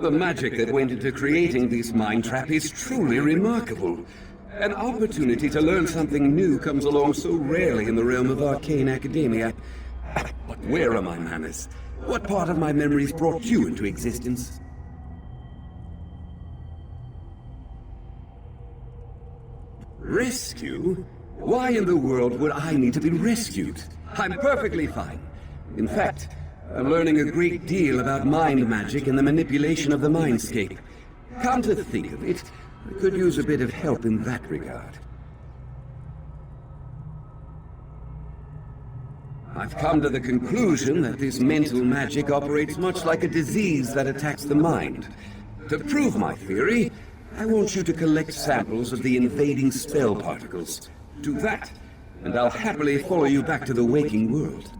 The magic that went into creating this mind trap is truly remarkable. An opportunity to learn something new comes along so rarely in the realm of arcane academia. But where are my manners? What part of my memories brought you into existence? Rescue? Why in the world would I need to be rescued? I'm perfectly fine. In fact, I'm learning a great deal about mind magic and the manipulation of the mindscape. Come to think of it, I could use a bit of help in that regard. I've come to the conclusion that this mental magic operates much like a disease that attacks the mind. To prove my theory, I want you to collect samples of the invading spell particles. Do that, and I'll happily follow you back to the waking world.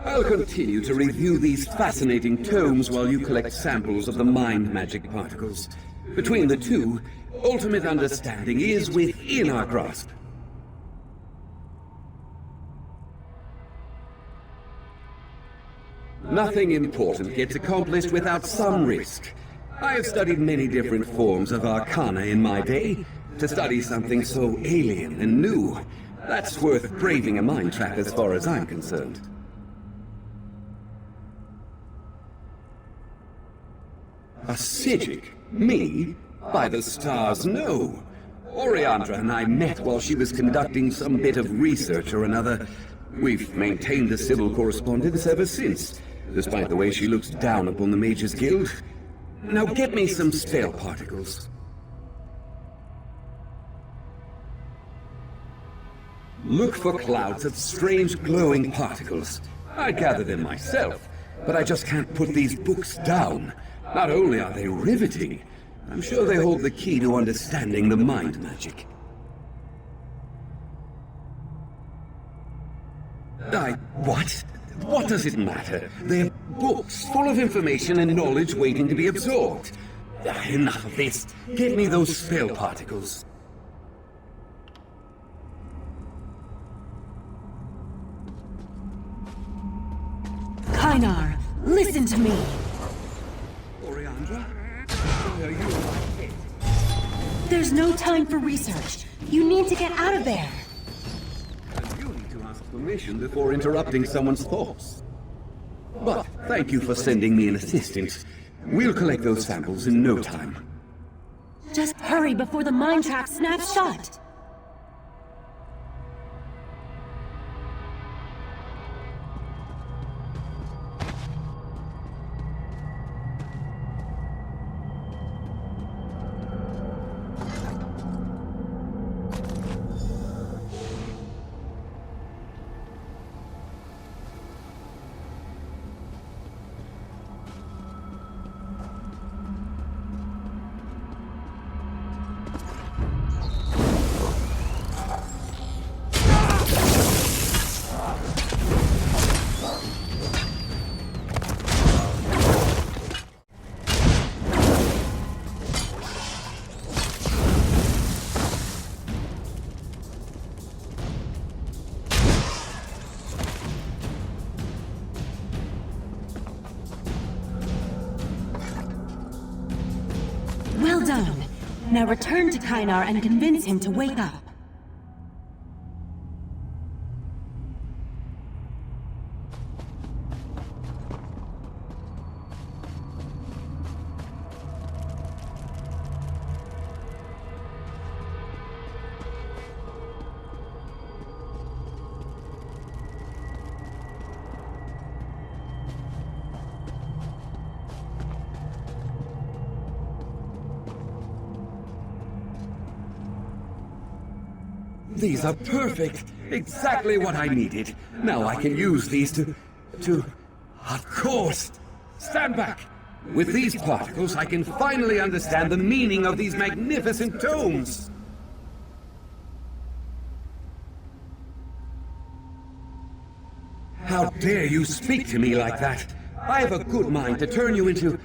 I'll continue to review these fascinating tomes while you collect samples of the mind magic particles. Between the two, ultimate understanding is within our grasp. Nothing important gets accomplished without some risk. I have studied many different forms of arcana in my day. To study something so alien and new, that's worth braving a mind trap as far as I'm concerned. A Psijic? Me? By the stars, no. Oriandra and I met while she was conducting some bit of research or another. We've maintained a civil correspondence ever since, despite the way she looks down upon the Mages Guild. Now get me some spell particles. Look for clouds of strange glowing particles. I'd gather them myself, but I just can't put these books down. Not only are they riveting, I'm sure they hold the key to understanding the mind magic. What? What does it matter? They're books full of information and knowledge waiting to be absorbed. Enough of this. Get me those spell particles. Kynar, listen to me. Oriandra? Why are you in my head? There's no time for research. You need to get out of there. You need to ask permission before interrupting someone's thoughts. But thank you for sending me an assistant. We'll collect those samples in no time. Just hurry before the mind trap snaps shut. Well done. Now return to Kynar and convince him to wake up. These are perfect! Exactly what I needed. Now I can use these to... Of course! Stand back! With these particles, I can finally understand the meaning of these magnificent tomes! How dare you speak to me like that? I have a good mind to turn you into...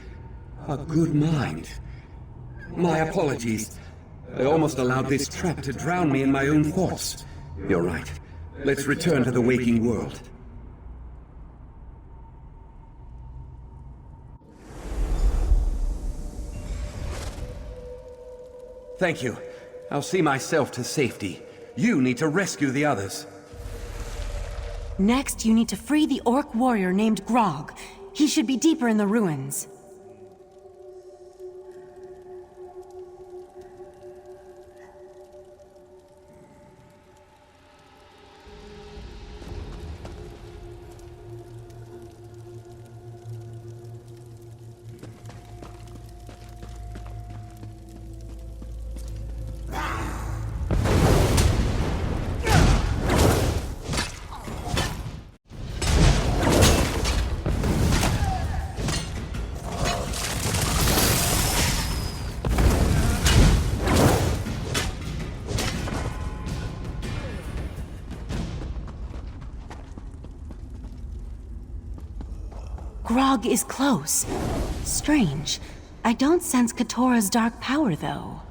a good mind. My apologies. I almost allowed this trap to drown me in my own thoughts. You're right. Let's return to the waking world. Thank you. I'll see myself to safety. You need to rescue the others. Next, you need to free the orc warrior named Grog. He should be deeper in the ruins. Grog is close. Strange. I don't sense Katora's dark power, though.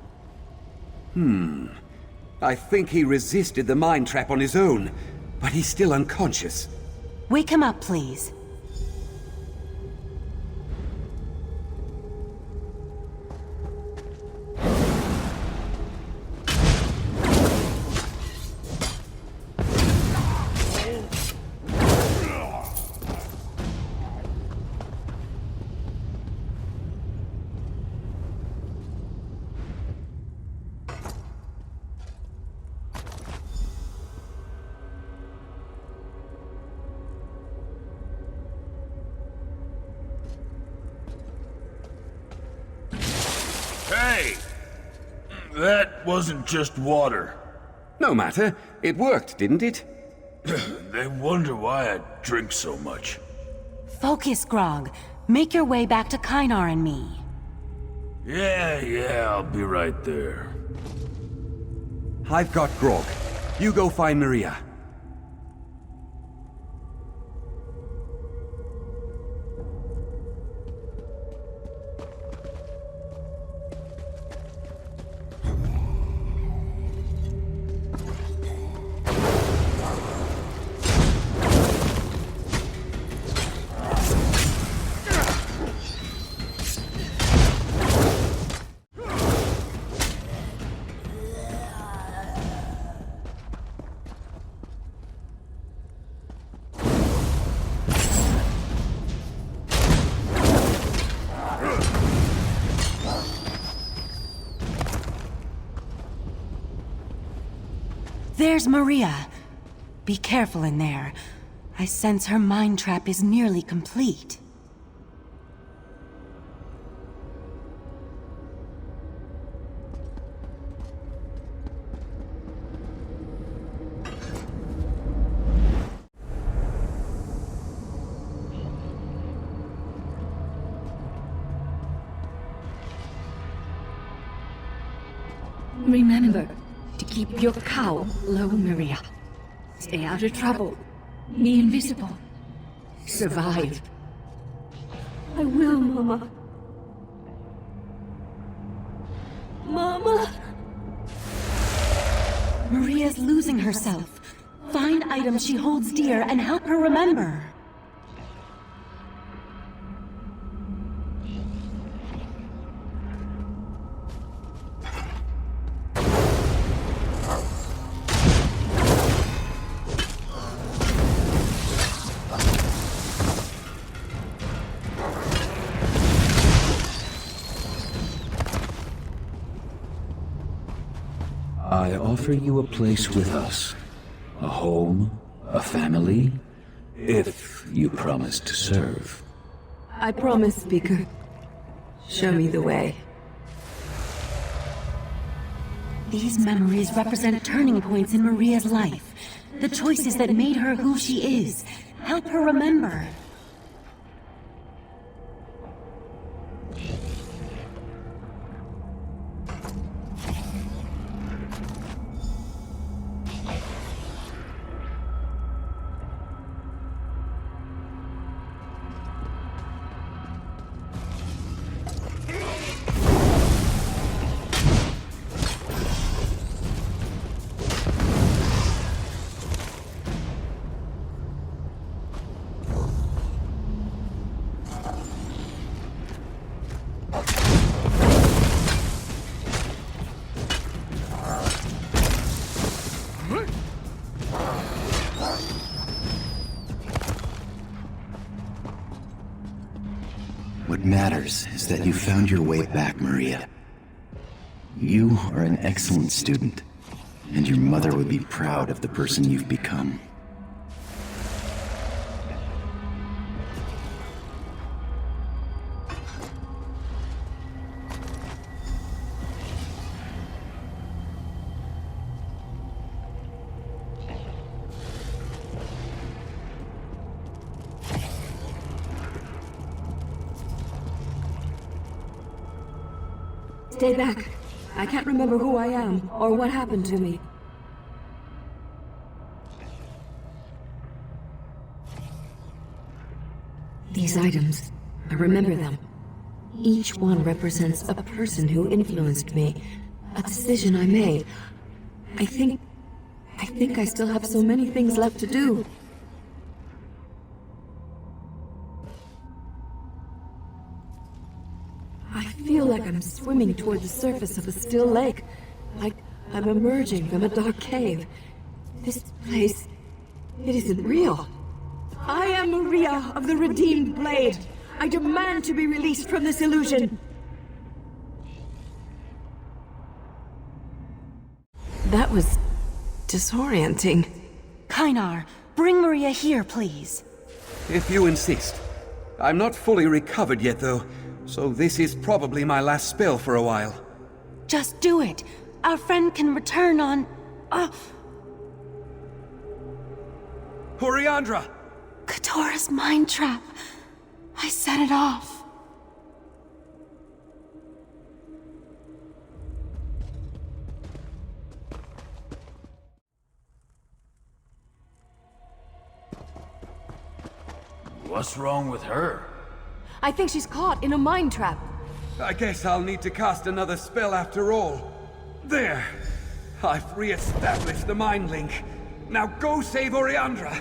I think he resisted the mind trap on his own, but he's still unconscious. Wake him up, please. Hey! That wasn't just water. No matter. It worked, didn't it? They wonder why I drink so much. Focus, Grog. Make your way back to Kynar and me. Yeah, I'll be right there. I've got Grog. You go find Maria. There's Maria. Be careful in there. I sense her mind trap is nearly complete. Remember to keep your cowl low, Maria. Stay out of trouble. Be invisible. Survive. I will, Mama. Mama! Maria's losing herself. Find items she holds dear and help her remember. I offer you a place with us. A home, a family, if you promise to serve. I promise, Speaker. Show me the way. These memories represent turning points in Maria's life. The choices that made her who she is. Help her remember. What matters is that you found your way back, Maria. You are an excellent student, and your mother would be proud of the person you've become. Stay back. I can't remember who I am, or what happened to me. These items, I remember them. Each one represents a person who influenced me, a decision I made. I think I still have so many things left to do. I feel like I'm swimming toward the surface of a still lake, like I'm emerging from a dark cave. This place, it isn't real. I am Maria of the Redeemed Blade. I demand to be released from this illusion. That was disorienting. Kynar, bring Maria here, please. If you insist. I'm not fully recovered yet, though, so this is probably my last spell for a while. Just do it. Our friend can return on... Oriandra! Katora's mind trap. I set it off. What's wrong with her? I think she's caught in a mind trap. I guess I'll need to cast another spell after all. There! I've re-established the mind link. Now go save Oriandra!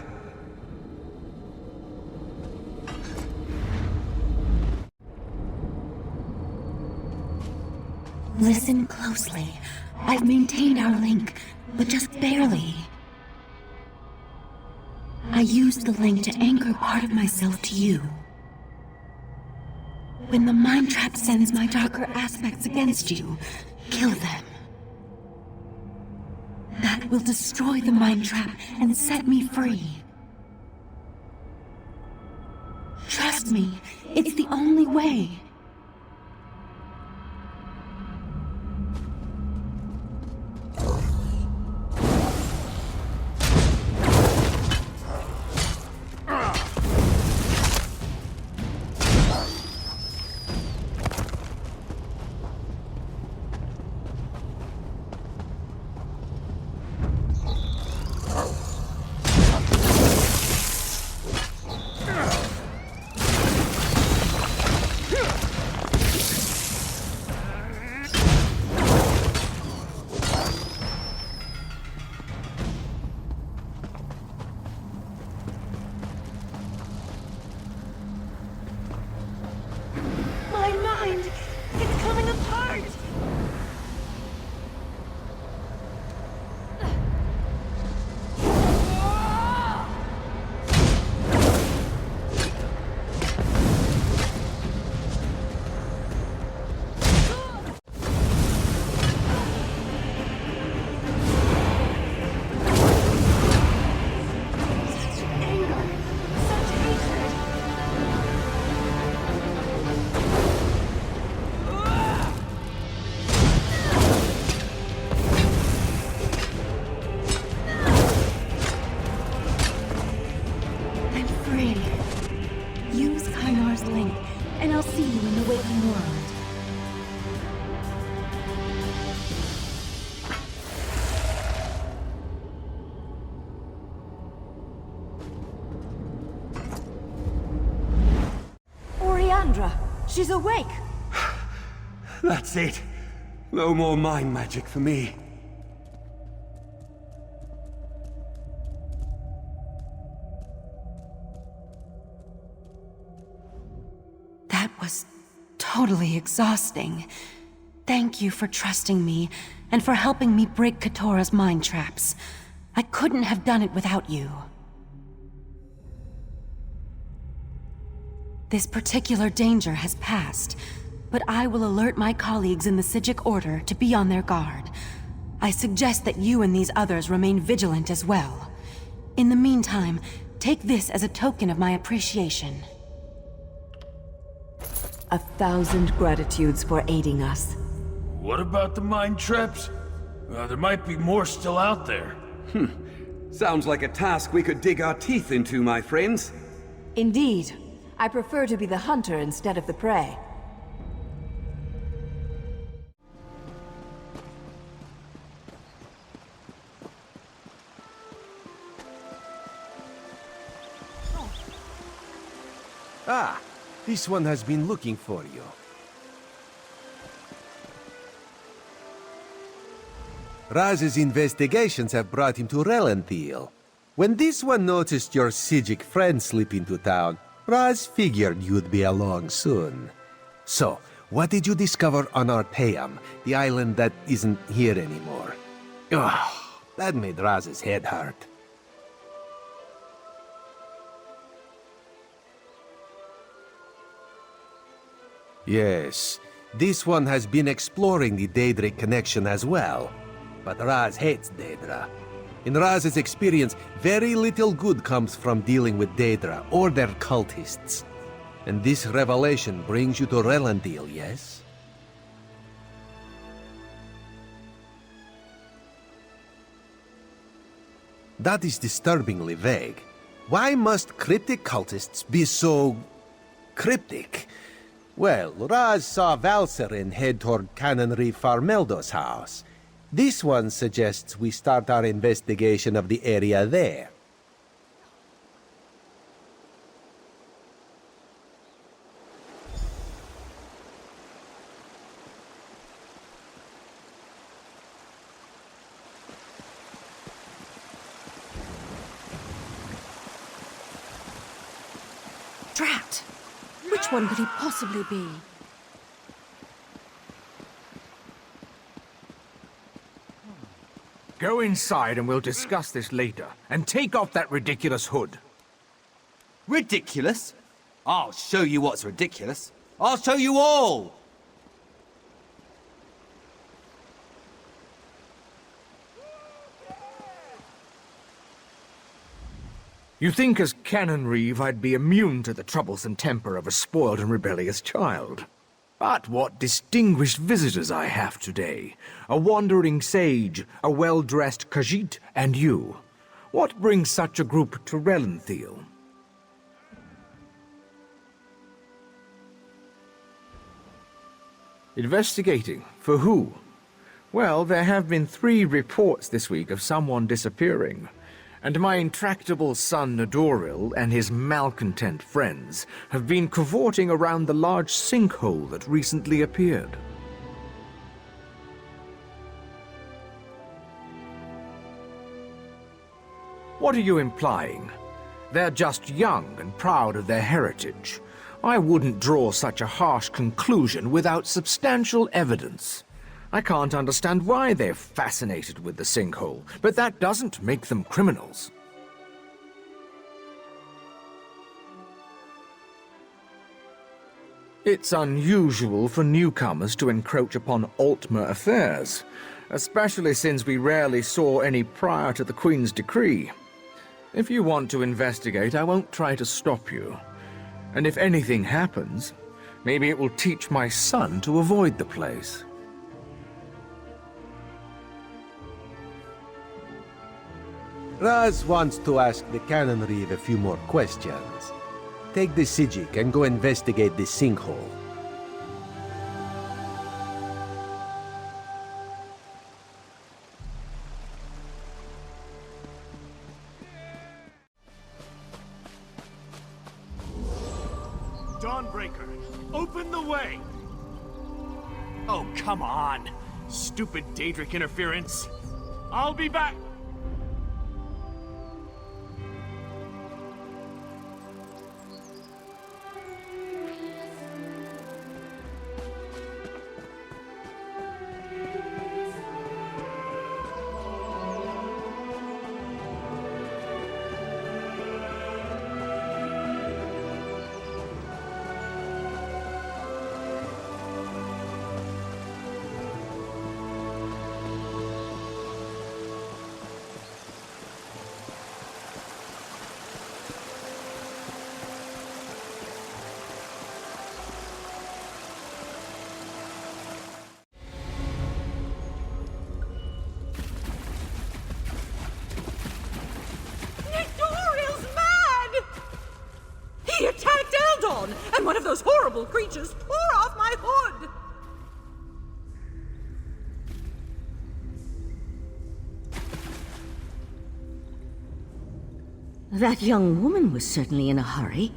Listen closely. I've maintained our link, but just barely. I used the link to anchor part of myself to you. When the mind trap sends my darker aspects against you, kill them. That will destroy the mind trap and set me free. Trust me, it's the only way. She's awake! That's it. No more mind magic for me. That was totally exhausting. Thank you for trusting me, and for helping me break Katora's mind traps. I couldn't have done it without you. This particular danger has passed, but I will alert my colleagues in the Psijic Order to be on their guard. I suggest that you and these others remain vigilant as well. In the meantime, take this as a token of my appreciation. 1,000 gratitudes for aiding us. What about the mine traps? There might be more still out there. Sounds like a task we could dig our teeth into, my friends. Indeed. I prefer to be the hunter instead of the prey. Ah, this one has been looking for you. Raz's investigations have brought him to Relanthiel. When this one noticed your Psijic friend slip into town, Raz figured you'd be along soon. So, what did you discover on Arteum, the island that isn't here anymore? Ugh, that made Raz's head hurt. Yes, this one has been exploring the Daedric connection as well. But Raz hates Daedra. In Raz's experience, very little good comes from dealing with Daedra or their cultists. And this revelation brings you to Relanthiel, yes? That is disturbingly vague. Why must cryptic cultists be so... cryptic? Well, Raz saw Valserin head toward Canonry Farmeldo's house. This one suggests we start our investigation of the area there. Drat! Which one could he possibly be? Go inside and we'll discuss this later. And take off that ridiculous hood. Ridiculous? I'll show you what's ridiculous. I'll show you all! You think as Canon Reeve I'd be immune to the troublesome temper of a spoiled and rebellious child. But what distinguished visitors I have today. A wandering sage, a well-dressed Khajiit, and you. What brings such a group to Relanthiel? Investigating? For who? Well, there have been 3 reports this week of someone disappearing. And my intractable son Nadoril and his malcontent friends have been cavorting around the large sinkhole that recently appeared. What are you implying? They're just young and proud of their heritage. I wouldn't draw such a harsh conclusion without substantial evidence. I can't understand why they're fascinated with the sinkhole, but that doesn't make them criminals. It's unusual for newcomers to encroach upon Altmer affairs, especially since we rarely saw any prior to the Queen's decree. If you want to investigate, I won't try to stop you. And if anything happens, maybe it will teach my son to avoid the place. Raz wants to ask the Canon Reeve a few more questions. Take the Psijic and go investigate the sinkhole. Dawnbreaker, open the way! Oh, come on! Stupid Daedric interference! I'll be back! one of those horrible creatures tore off my hood! That young woman was certainly in a hurry.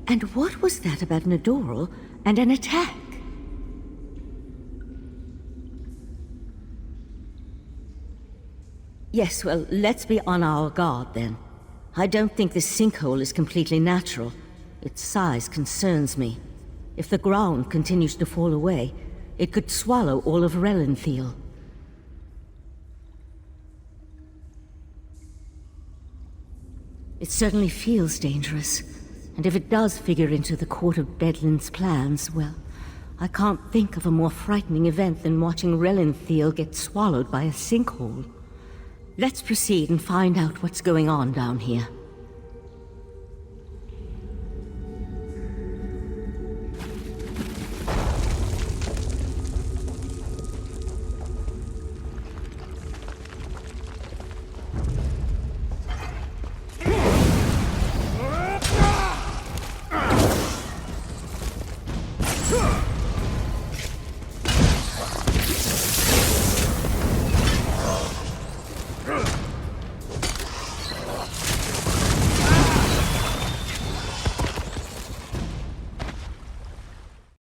And what was that about an Adoral and an attack? Yes, well, let's be on our guard then. I don't think this sinkhole is completely natural. Its size concerns me. If the ground continues to fall away, it could swallow all of Relenthal. It certainly feels dangerous. And if it does figure into the Court of Bedlin's plans, well, I can't think of a more frightening event than watching Relenthal get swallowed by a sinkhole. Let's proceed and find out what's going on down here.